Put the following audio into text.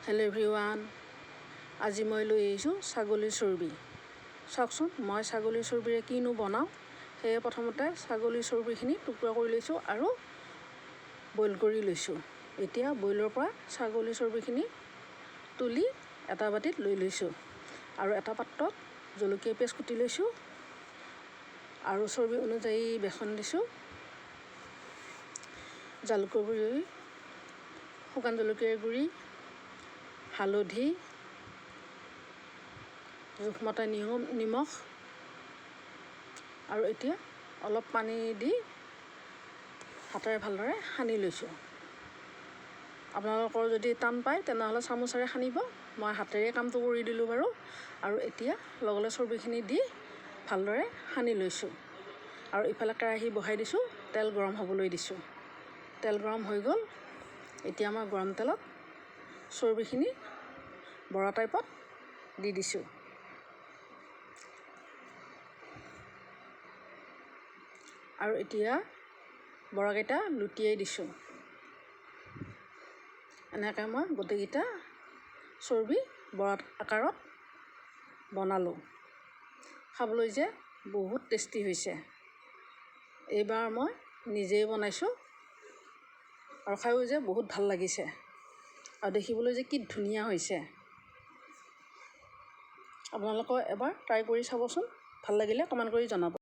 Hello' everyone, আজি মই লৈ আহিছোঁ ছাগলীৰ চৰ্বি। চাওকচোন মই ছাগলীৰ চৰ্বিৰে কিনো বনাওঁ। সেয়ে প্ৰথমতে ছাগলীৰ চৰ্বিখিনি টুকুৰা কৰি লৈছোঁ আৰু বইল কৰি লৈছোঁ। এতিয়া বইলৰ পৰা ছাগলীৰ চৰ্বিখিনি তুলি এটা বাতিত লৈ লৈছোঁ আৰু এটা পাত্ৰত জলকীয়া পিঁয়াজ কুটি লৈছোঁ আৰু চৰ্বি অনুযায়ী বেচন দিছোঁ, জালুকৰ গুড়ি, শুকান জলকীয়াৰ গুড়ি, হালধি, জোখমতে নিমখ আৰু এতিয়া অলপ পানী দি হাতেৰে ভালদৰে সানি লৈছোঁ। আপোনালোকৰ যদি টান পায় তেনেহ'লে চামুচেৰে সানিব, মই হাতেৰে কামটো কৰি দিলোঁ বাৰু। আৰু এতিয়া লগে চৰ্বিখিনি দি ভালদৰে সানি লৈছোঁ আৰু ইফালে কেৰাহী বহাই দিছোঁ, তেল গৰম হ'বলৈ দিছোঁ। তেল গৰম হৈ গ'ল, এতিয়া মই গৰম তেলত চৰ্বিখিনি বৰা টাইপত দি দিছোঁ আৰু এতিয়া বৰাকেইটা লুটিয়াই দিছোঁ। এনেকৈ মই গোটেইকেইটা চৰ্বি বৰা আকাৰত বনালোঁ। খাবলৈ যে বহুত টেষ্টি হৈছে। এইবাৰ মই নিজেই বনাইছোঁ আৰু খায়ো যে বহুত ভাল লাগিছে আৰু দেখিবলৈ যে কি ধুনীয়া হৈছে। আপোনালোকেও এবাৰ ট্ৰাই কৰি চাবচোন, ভাল লাগিলে কমেণ্ট কৰি জনাব।